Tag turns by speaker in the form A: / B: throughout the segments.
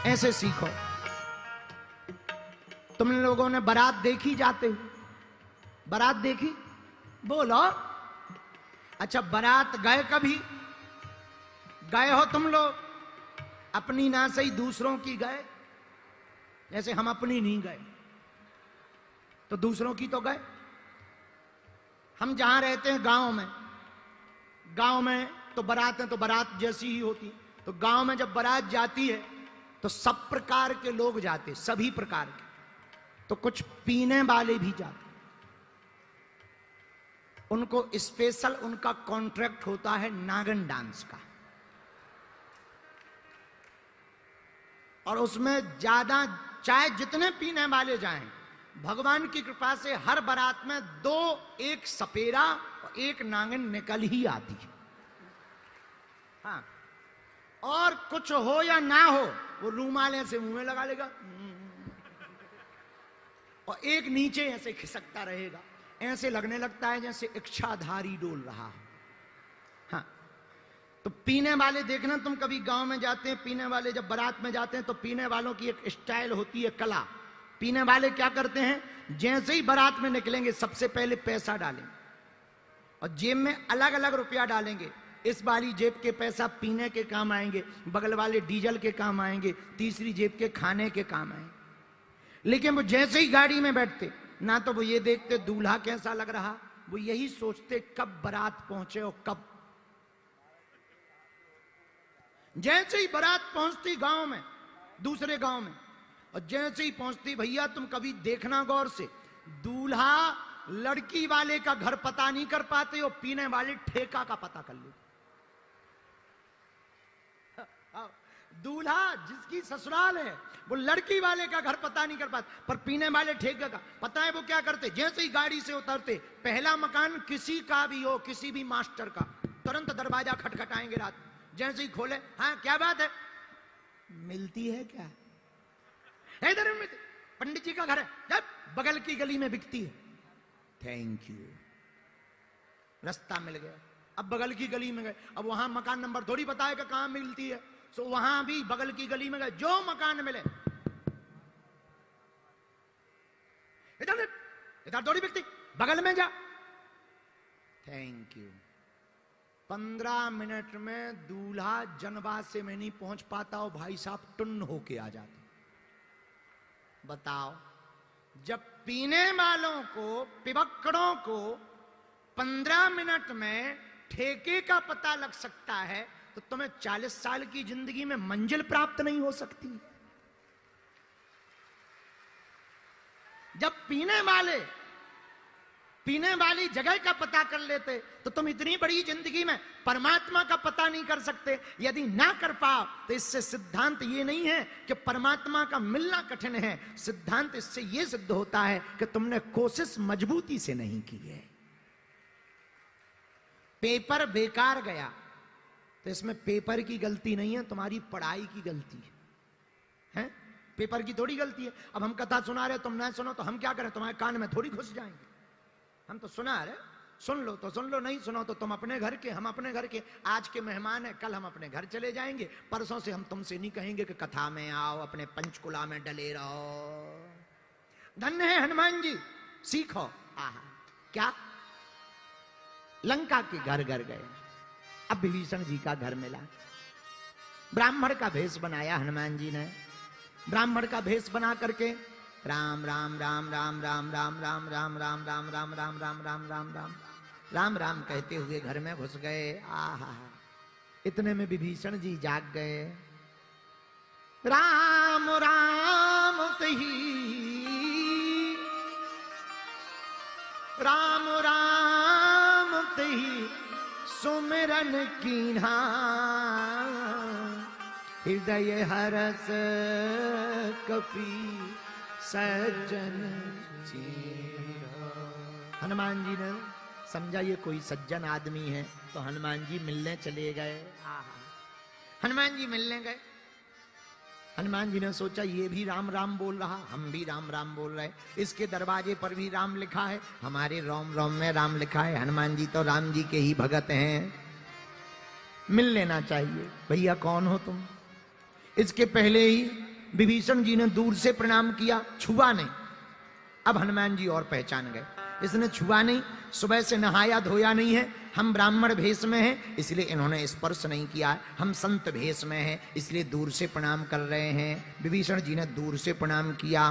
A: ऐसे सीखो। तुम लोगों ने बारात देखी जाते हुए? बारात देखी? बोलो। अच्छा, बारात गए कभी? गए हो तुम लोग? अपनी ना सही दूसरों की गए? जैसे हम अपनी नहीं गए तो दूसरों की तो गए। हम जहां रहते हैं गांव में, गांव में तो बारातें तो बारात जैसी ही होती। तो गांव में जब बारात जाती है तो सब प्रकार के लोग जाते, सभी प्रकार के। तो कुछ पीने वाले भी जाते, उनको स्पेशल उनका कॉन्ट्रैक्ट होता है नागन डांस का, और उसमें ज्यादा चाहे जितने पीने वाले जाएं, भगवान की कृपा से हर बारात में दो, एक सपेरा और एक नागिन निकल ही आती है। हाँ, और कुछ हो या ना हो, वो रूमाल ऐसे मुंह में लगा लेगा और एक नीचे ऐसे खिसकता रहेगा, ऐसे लगने लगता है जैसे इच्छाधारी डोल रहा है। हाँ, तो पीने वाले देखना, तुम कभी गांव में जाते हैं, पीने वाले जब बारात में जाते हैं तो पीने वालों की एक स्टाइल होती है, कला। पीने वाले क्या करते हैं, जैसे ही बारात में निकलेंगे सबसे पहले पैसा डालेंगे और जेब में अलग अलग रुपया डालेंगे। इस वाली जेब के पैसा पीने के काम आएंगे, बगल वाले डीजल के काम आएंगे, तीसरी जेब के खाने के काम आएंगे। लेकिन वो जैसे ही गाड़ी में बैठते ना तो वो ये देखते दूल्हा कैसा लग रहा, वो यही सोचते कब बारात पहुंचे और कब। जैसे ही बारात पहुंचती गांव में, दूसरे गांव में, और जैसे ही पहुंचती, भैया तुम कभी देखना गौर से, दूल्हा लड़की वाले का घर पता नहीं कर पाते और पीने वाले ठेका का पता कर लेते। दूल्हा जिसकी ससुराल है वो लड़की वाले का घर पता नहीं कर पाते, पर पीने वाले ठेके का पता है। वो क्या करते, जैसे ही गाड़ी से उतरते, पहला मकान किसी का भी हो, किसी भी मास्टर का, तुरंत दरवाजा खटखटाएंगे रात। जैसे ही खोले, हाँ क्या बात है, मिलती है क्या? इधर पंडित जी का घर है, जब बगल की गली में बिकती है। थैंक यू, रास्ता मिल गया। अब बगल की गली में गए, अब वहां मकान नंबर थोड़ी बताएगा कहां मिलती है, तो वहां भी बगल की गली में गए, जो मकान मिले, इधर इधर थोड़ी बिकती, बगल में जा। Thank you. 15 मिनट में दूल्हा जनवा से में नहीं पहुंच पाता और भाई साहब टुन्न होके आ जाते। बताओ, जब पीने वालों को, पिबक्कड़ों को 15 मिनट में ठेके का पता लग सकता है, तो तुम्हें 40 साल की जिंदगी में मंजिल प्राप्त नहीं हो सकती। जब पीने वाली जगह का पता कर लेते तो तुम इतनी बड़ी जिंदगी में परमात्मा का पता नहीं कर सकते। यदि ना कर पाओ तो इससे सिद्धांत ये नहीं है कि परमात्मा का मिलना कठिन है, सिद्धांत इससे ये सिद्ध होता है कि तुमने कोशिश मजबूती से नहीं की है। पेपर बेकार गया तो इसमें पेपर की गलती नहीं है, तुम्हारी पढ़ाई की गलती है। पेपर की थोड़ी गलती है। अब हम कथा सुना रहे, तुम ना सुनो तो हम क्या करें, तुम्हारे कान में थोड़ी घुस जाएंगे। हम तो सुना रहे, सुन लो तो सुन लो, नहीं सुनो तो तुम अपने घर के, हम अपने घर के। आज के मेहमान है, कल हम अपने घर चले जाएंगे। परसों से हम तुमसे नहीं कहेंगे कि कथा में आओ, अपने पंचकुला में डले रहो। धन्य है हनुमान जी, सीखो। आहा, क्या लंका के घर घर गए, अब विभीषण जी का घर मिला। ब्राह्मण का भेष बनाया हनुमान जी ने। ब्राह्मण का भेष बना करके राम राम राम राम राम राम राम राम राम राम राम राम राम राम राम राम राम राम कहते हुए घर में घुस गए। आहा, इतने में विभीषण जी जाग गए। राम राम तही, राम राम तही सुमिरन कीन्हा, हृदय हरस कपि सज्जन चेरा। हनुमान जी ने समझा ये कोई सज्जन आदमी है, तो हनुमान जी मिलने चले गए। हनुमान जी मिलने गए। हनुमान जी ने सोचा ये भी राम राम बोल रहा, हम भी राम राम बोल रहे, इसके दरवाजे पर भी राम लिखा है, हमारे रोम रोम में राम लिखा है। हनुमान जी तो राम जी के ही भगत हैं, मिल लेना चाहिए। भैया कौन हो तुम? इसके पहले ही विभीषण जी ने दूर से प्रणाम किया, छुआ नहीं। अब हनुमान जी और पहचान गए, इसने छुआ नहीं, सुबह से नहाया धोया नहीं है, हम ब्राह्मण भेष में हैं इसलिए इन्होंने स्पर्श नहीं किया है, हम संत भेष में हैं इसलिए दूर से प्रणाम कर रहे हैं। विभीषण जी ने दूर से प्रणाम किया।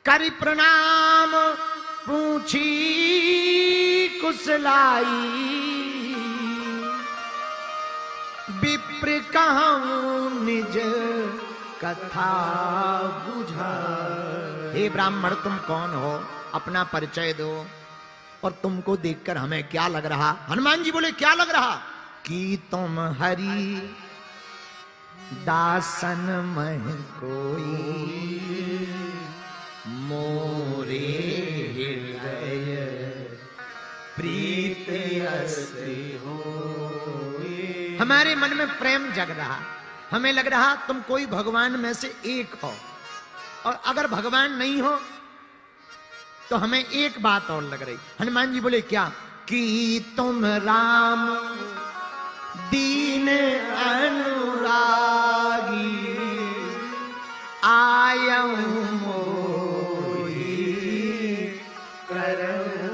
A: करि प्रणाम पूछी कुशलाई, विप्र कहूं निज कथा बुझा। हे ब्राह्मण तुम कौन हो, अपना परिचय दो, और तुमको देखकर हमें क्या लग रहा। हनुमान जी बोले क्या लग रहा, कि तुम हरि दासन मह कोई, मोरे हृदय प्रीत अति हो। हमारे मन में प्रेम जग रहा, हमें लग रहा तुम कोई भगवान में से एक हो, और अगर भगवान नहीं हो तो हमें एक बात और लग रही। हनुमान जी बोले क्या, कि तुम राम दीन अनुरागी, आयऊ मोहि करम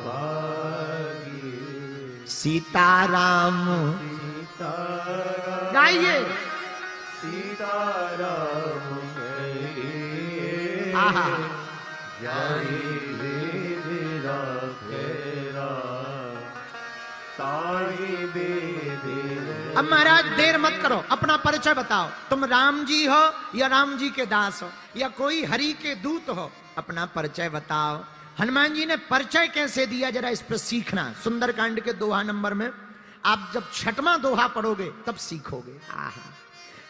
A: भागी। सीताराम गाइए, सीताराम आहा, अब महाराज देर मत करो, अपना परिचय बताओ, तुम राम जी हो या राम जी के दास हो या कोई हरि के दूत हो, अपना परिचय बताओ। हनुमान जी ने परिचय कैसे दिया जरा इस पर सीखना। सुंदरकांड के दोहा नंबर में आप जब छठवां दोहा पढ़ोगे तब सीखोगे। आहा,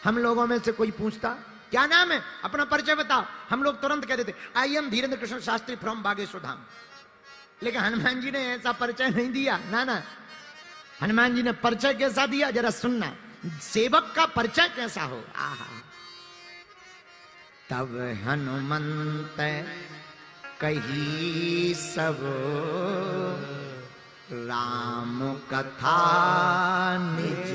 A: हम लोगों में से कोई पूछता क्या नाम है, अपना परिचय बताओ, हम लोग तुरंत कह देते I am Dhirendra Krishna Shastri from Bageshwar Dham. लेकिन हनुमान जी ने ऐसा परिचय नहीं दिया, ना ना। हनुमान जी ने परिचय कैसा दिया जरा सुनना, सेवक का परिचय कैसा हो। आहा, तब हनुमंत कही सब राम कथा निज,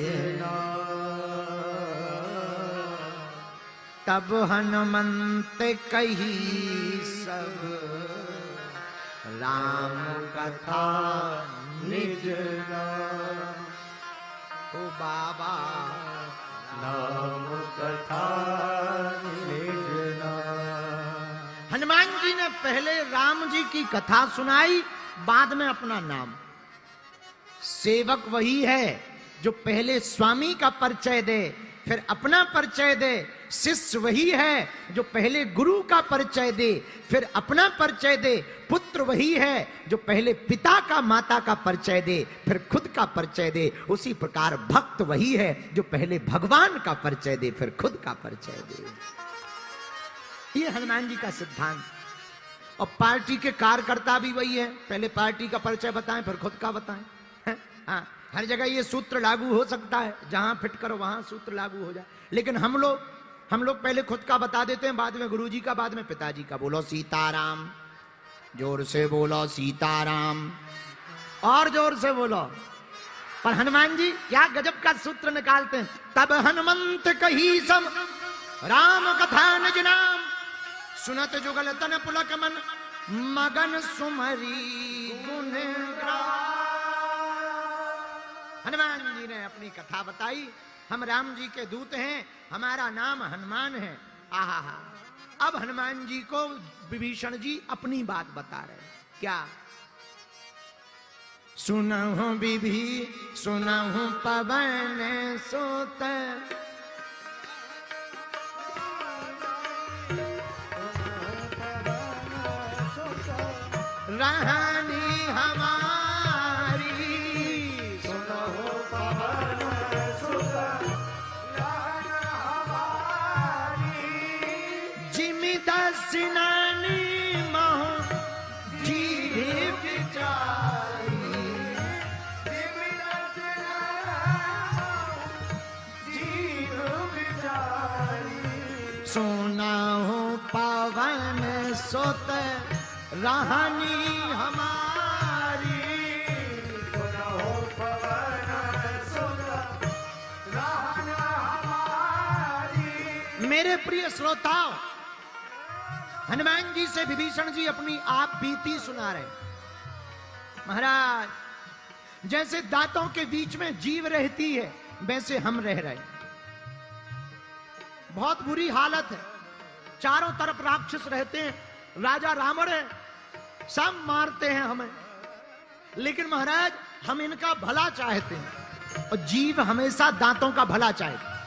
A: तब हनुमंत कही सब राम कथा निज। ओ बाबा राम कथा निज। हनुमान जी ने पहले राम जी की कथा सुनाई, बाद में अपना नाम। सेवक वही है जो पहले स्वामी का परिचय दे फिर अपना परिचय दे। शिष्य वही है जो पहले गुरु का परिचय दे फिर अपना परिचय दे। पुत्र वही है जो पहले पिता का माता का परिचय दे फिर खुद का परिचय दे। उसी प्रकार भक्त वही है जो पहले भगवान का परिचय दे फिर खुद का परिचय दे। ये हनुमान जी का सिद्धांत। और पार्टी के कार्यकर्ता भी वही है, पहले पार्टी का परिचय बताएं फिर खुद का बताएं। हाँ, हर जगह ये सूत्र लागू हो सकता है, जहां फिट करो वहां सूत्र लागू हो जाए। लेकिन हम लोग पहले खुद का बता देते हैं, बाद में गुरुजी का, बाद में पिताजी का। बोलो सीताराम, जोर से बोलो सीताराम, और जोर से बोलो। पर हनुमान जी क्या गजब का सूत्र निकालते हैं। तब हनुमंत कही सब राम कथा निज नाम, सुनत जुगल तन पुलक मन मगन सुमरी गुण गान। हनुमान जी ने अपनी कथा बताई, हम राम जी के दूत हैं, हमारा नाम हनुमान है। आहा, अब हनुमान जी को विभीषण जी अपनी बात बता रहे। क्या? सुनहु विभि सुनहु पवन सुत, रानी हमारी, सुनहु पवन सुत रानी हमारी, जिमि दसिनानी महु जी विचारी, जिमि जी विचारी, सुनहु पवन सुत रानी हमारी, सुनहु पवन सुत रानी हमारी, मेरे प्रिय श्रोताओं, हनुमान जी से विभीषण जी अपनी आप बीती सुना रहे। महाराज, जैसे दांतों के बीच में जीव रहती है वैसे हम रह रहे हैं। बहुत बुरी हालत है, चारों तरफ राक्षस रहते हैं, राजा रावण है, सब मारते हैं हमें, लेकिन महाराज हम इनका भला चाहते हैं और जीव हमेशा दांतों का भला चाहते हैं।